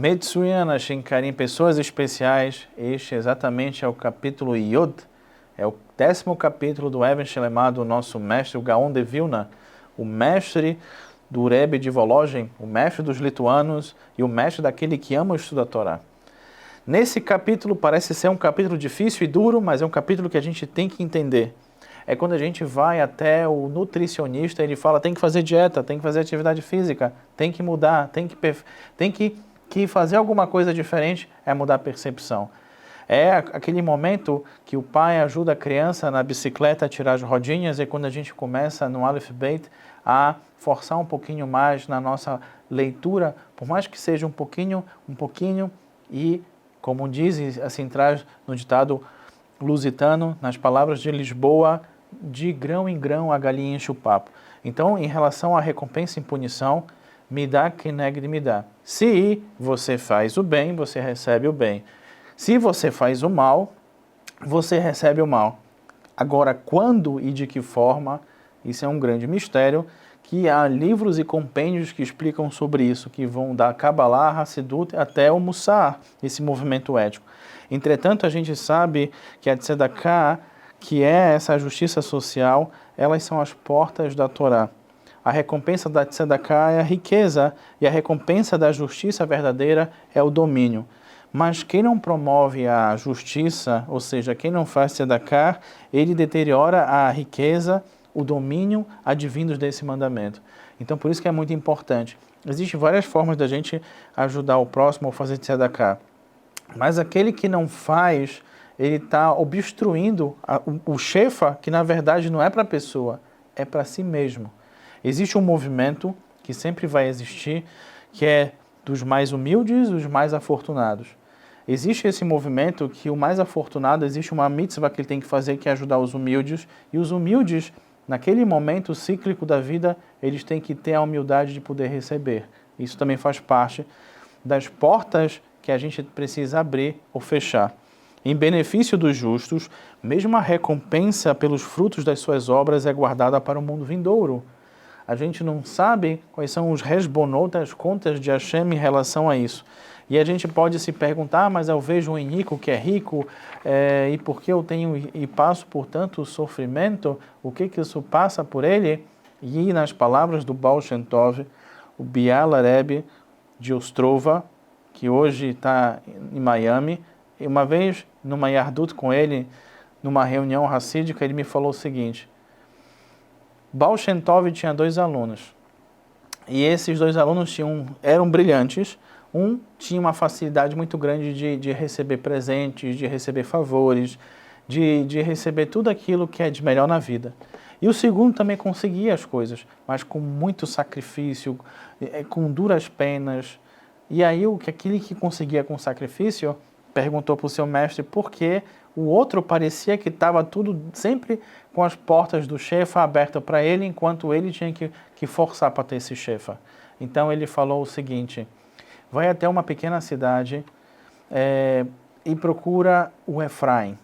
Metsuyan Shinkarim, pessoas especiais. Este exatamente é o capítulo Yod, é o 10º capítulo do Even Shlema, do nosso mestre, o Gaon de Vilna, o mestre do Rebbe de Volozhin, o mestre dos lituanos e o mestre daquele que ama o estudo da Torá. Nesse capítulo parece ser um capítulo difícil e duro, mas é um capítulo que a gente tem que entender. É quando a gente vai até o nutricionista, ele fala, tem que fazer dieta, tem que fazer atividade física, tem que mudar, tem que fazer alguma coisa diferente, é mudar a percepção. É aquele momento que o pai ajuda a criança na bicicleta a tirar as rodinhas, e quando a gente começa no Aleph Beit a forçar um pouquinho mais na nossa leitura, por mais que seja um pouquinho, e como diz, assim traz no ditado lusitano, nas palavras de Lisboa, de grão em grão a galinha enche o papo. Então, em relação à recompensa e punição, me dá que negue de me dá. Se você faz o bem, você recebe o bem. Se você faz o mal, você recebe o mal. Agora, quando e de que forma, isso é um grande mistério, que há livros e compêndios que explicam sobre isso, que vão da Kabbalah, Hassidut, até o Mussar, esse movimento ético. Entretanto, a gente sabe que a Tzedakah, que é essa justiça social, elas são as portas da Torá. A recompensa da Tzedakah é a riqueza, e a recompensa da justiça verdadeira é o domínio. Mas quem não promove a justiça, ou seja, quem não faz Tzedakah, ele deteriora a riqueza, o domínio advindos desse mandamento. Então, por isso que é muito importante. Existem várias formas da gente ajudar o próximo a fazer Tzedakah. Mas aquele que não faz, ele está obstruindo o shefa, que na verdade não é para a pessoa, é para si mesmo. Existe um movimento que sempre vai existir, que é dos mais humildes e os mais afortunados. Existe esse movimento que o mais afortunado, existe uma mitzvah que ele tem que fazer, que é ajudar os humildes, e os humildes, naquele momento cíclico da vida, eles têm que ter a humildade de poder receber. Isso também faz parte das portas que a gente precisa abrir ou fechar. Em benefício dos justos, mesmo a recompensa pelos frutos das suas obras é guardada para o mundo vindouro. A gente não sabe quais são os resbonot, as contas de Hashem em relação a isso. E a gente pode se perguntar, mas eu vejo um rico que é rico, e por que eu tenho e passo por tanto sofrimento, o que isso passa por ele? E nas palavras do Baal Shem Tov, o Biala Rebbe de Ostrova, que hoje está em Miami, e uma vez, numa Yardut com ele, numa reunião racídica, ele me falou o seguinte: Baal Shem Tov tinha 2 alunos, e esses 2 alunos eram brilhantes. Um tinha uma facilidade muito grande de receber presentes, de receber favores, de receber tudo aquilo que é de melhor na vida. E o segundo também conseguia as coisas, mas com muito sacrifício, com duras penas. E aí aquele que conseguia com sacrifício perguntou para o seu mestre por que o outro parecia que estava tudo sempre com as portas do chefa abertas para ele, enquanto ele tinha que forçar para ter esse chefa. Então ele falou o seguinte: vai até uma pequena cidade e procura o Efraim,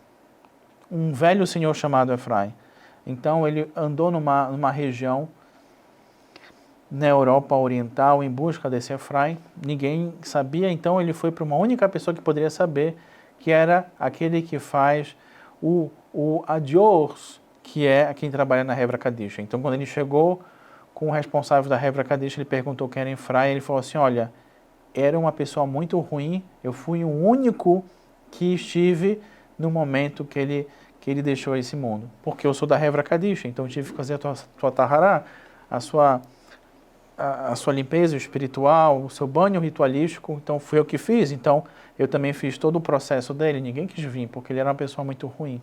um velho senhor chamado Efraim. Então ele andou numa região na Europa Oriental em busca desse Efraim, ninguém sabia, então ele foi para uma única pessoa que poderia saber, que era aquele que faz o adios, que é quem trabalha na Hevra Kadisha. Então quando ele chegou com o responsável da Hevra Kadisha, ele perguntou quem era Efraim, ele falou assim: olha, era uma pessoa muito ruim, eu fui o único que estive no momento que ele deixou esse mundo, porque eu sou da Hevra Kadisha, então eu tive que fazer a sua tahará, a sua limpeza espiritual, o seu banho ritualístico, então fui eu que fiz, então eu também fiz todo o processo dele, ninguém quis vir, porque ele era uma pessoa muito ruim.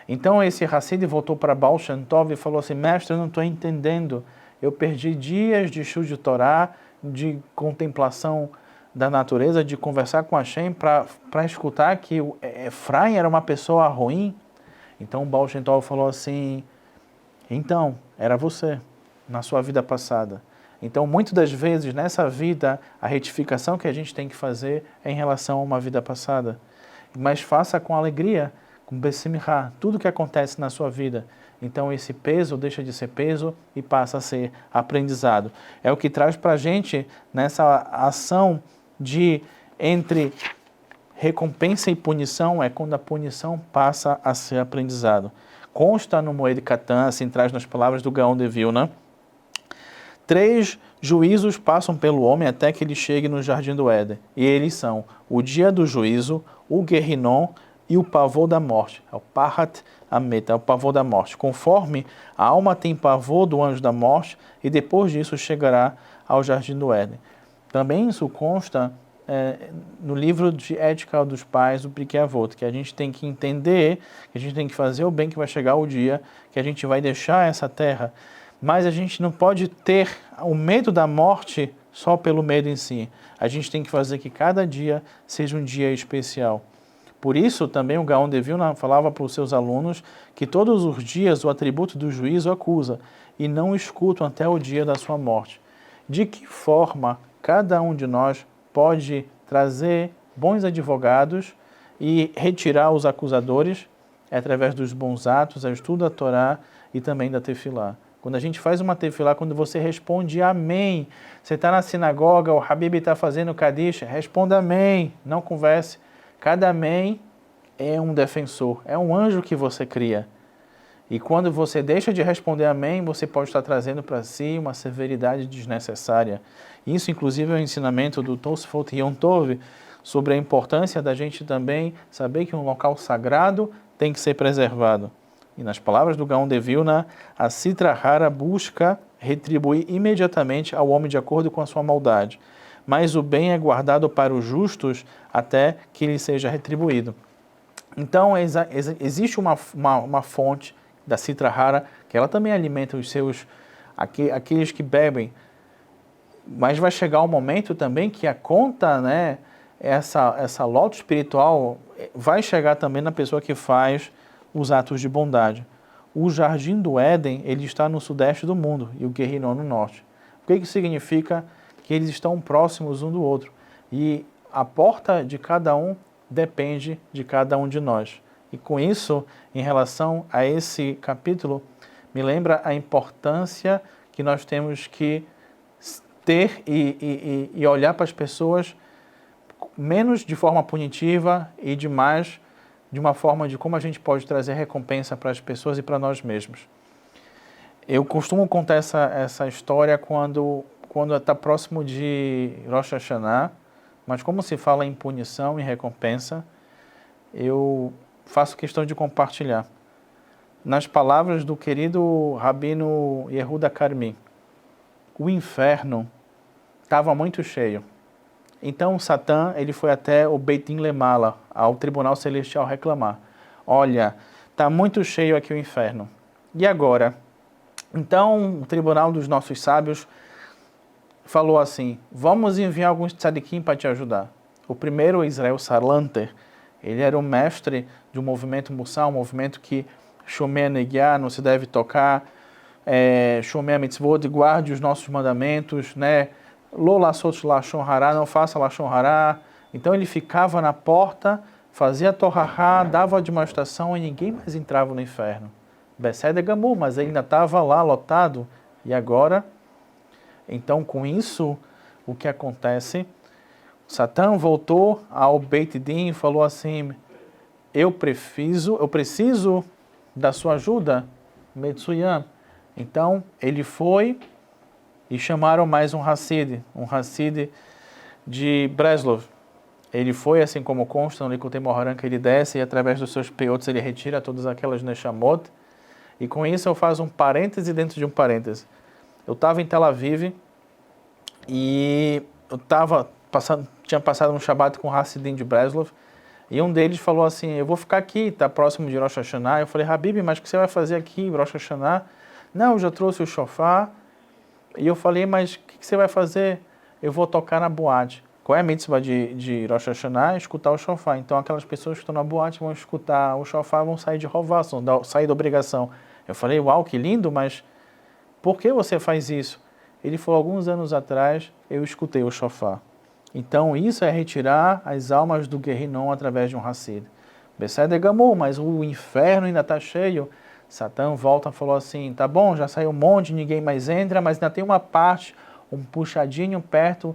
Então esse Hassid voltou para Baal Shem Tov e falou assim: mestre, eu não estou entendendo, eu perdi dias de estudo de Torá, de contemplação da natureza, de conversar com Hashem para escutar que o Efraim era uma pessoa ruim. Então o Baal Shem Tov falou assim: então, era você, na sua vida passada. Então, muitas das vezes, nessa vida, a retificação que a gente tem que fazer é em relação a uma vida passada. Mas faça com alegria, com besimihá, tudo que acontece na sua vida. Então, esse peso deixa de ser peso e passa a ser aprendizado. É o que traz para a gente, nessa ação entre recompensa e punição é quando a punição passa a ser aprendizado. Consta no Moed Katan, assim traz nas palavras do Gaon de Vilna, 3 juízos passam pelo homem até que ele chegue no Jardim do Éden. E eles são o dia do juízo, o Guerrinon e o pavor da morte. É o Pahat Amet, é o pavor da morte. Conforme a alma tem pavor do anjo da morte, e depois disso chegará ao Jardim do Éden. Também isso consta no livro de Ética dos Pais, o Pirkei Avot, que a gente tem que entender, que a gente tem que fazer o bem, que vai chegar o dia que a gente vai deixar essa terra. Mas a gente não pode ter o medo da morte só pelo medo em si. A gente tem que fazer que cada dia seja um dia especial. Por isso, também o Gaon de Vilna falava para os seus alunos que todos os dias o atributo do juízo acusa e não escutam até o dia da sua morte. De que forma cada um de nós pode trazer bons advogados e retirar os acusadores? É através dos bons atos, é o estudo da Torá e também da Tefilá. Quando a gente faz uma tefilá, quando você responde amém, você está na sinagoga, o Habib está fazendo Kadish, responda amém, não converse. Cada amém é um defensor, é um anjo que você cria. E quando você deixa de responder amém, você pode estar trazendo para si uma severidade desnecessária. Isso, inclusive, é o ensinamento do Tosfot Yom Tov sobre a importância da gente também saber que um local sagrado tem que ser preservado. E nas palavras do Gaon de Vilna, a Sitra Hara busca retribuir imediatamente ao homem de acordo com a sua maldade. Mas o bem é guardado para os justos até que ele seja retribuído. Então, existe uma fonte da Sitra Hara que ela também alimenta os seus, aqueles que bebem. Mas vai chegar um momento também que a conta, né, essa loto espiritual vai chegar também na pessoa que faz os atos de bondade. O Jardim do Éden, ele está no sudeste do mundo e o Guerrinon no norte. O que significa? Que eles estão próximos um do outro. E a porta de cada um depende de cada um de nós. E com isso, em relação a esse capítulo, me lembra a importância que nós temos que ter e olhar para as pessoas menos de forma punitiva e demais de uma forma de como a gente pode trazer recompensa para as pessoas e para nós mesmos. Eu costumo contar essa história quando está próximo de Rosh Hashanah, mas como se fala em punição e recompensa, eu faço questão de compartilhar. Nas palavras do querido Rabino Yehuda Karmi, o inferno estava muito cheio. Então Satã ele foi até o Beit Din Lemala, ao Tribunal Celestial, reclamar. Olha, está muito cheio aqui o inferno. E agora? Então o Tribunal dos nossos sábios falou assim, vamos enviar alguns tzadikim para te ajudar. O primeiro, Israel Salanter, ele era o mestre de um movimento mussar, um movimento que Shomei Negiah, não se deve tocar, Shomei Mitzvot, guarde os nossos mandamentos, né? Lo lasot lashon hará, não faça lashon hará. Então ele ficava na porta, fazia torahá, dava a demonstração e ninguém mais entrava no inferno. Besed Gamur, mas ainda estava lá lotado. E agora? Então com isso, o que acontece? Satã voltou ao Beit Din e falou assim, eu preciso da sua ajuda, Metsuyan. Então ele foi e chamaram mais um Hassid de Breslov. Ele foi, assim como consta no Likutei Moharan, que ele desce e através dos seus peotes ele retira todas aquelas Neshamot. E com isso eu faço um parêntese dentro de um parêntese. Eu estava em Tel Aviv e eu tinha passado um Shabbat com o Hassidim de Breslov e um deles falou assim, eu vou ficar aqui, está próximo de Rosh Hashanah. Eu falei, Habib, mas o que você vai fazer aqui em Rosh Hashanah? Não, eu já trouxe o shofar. E eu falei, mas o que você vai fazer? Eu vou tocar na boate. Qual é a mitzvah de Rosh Hashanah? Escutar o shofar. Então aquelas pessoas que estão na boate vão escutar o shofar, vão sair de rová, vão sair da obrigação. Eu falei, uau, que lindo, mas por que você faz isso? Ele falou, alguns anos atrás eu escutei o shofar. Então isso é retirar as almas do Guerrinon através de um Hassid. Besed Gamur, mas o inferno ainda está cheio. Satã volta e falou assim, tá bom, já saiu um monte, ninguém mais entra, mas ainda tem uma parte, um puxadinho perto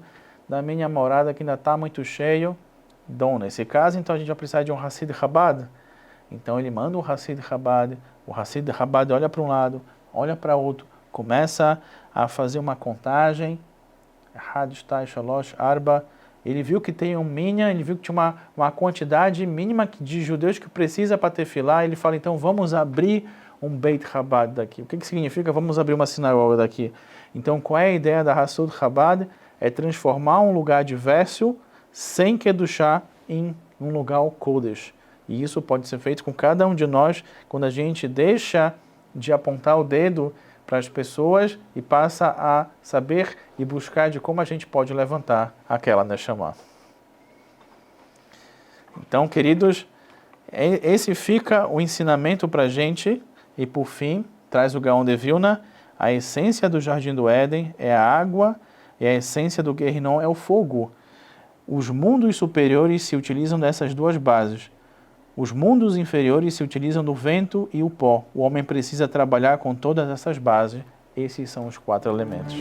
da minha morada que ainda está muito cheio, dom. Nesse caso, então a gente vai precisar de um Hassid Chabad. Então ele manda o Hassid Chabad olha para um lado, olha para outro, começa a fazer uma contagem, ele viu que tem ele viu que tinha uma quantidade mínima de judeus que precisa para tefilá, ele fala, então vamos abrir um Beit Chabad daqui. O que significa vamos abrir uma sinagoga daqui? Então qual é a ideia da Hasud Chabad? É transformar um lugar diverso, sem Kedushá, em um lugar Kodesh. E isso pode ser feito com cada um de nós, quando a gente deixa de apontar o dedo para as pessoas e passa a saber e buscar de como a gente pode levantar aquela Neshama. Então, queridos, esse fica o ensinamento para a gente. E por fim, traz o Gaon de Vilna, a essência do Jardim do Éden é a água e a essência do Guerrinon é o fogo. Os mundos superiores se utilizam dessas duas bases. Os mundos inferiores se utilizam do vento e o pó. O homem precisa trabalhar com todas essas bases. Esses são os 4 elementos.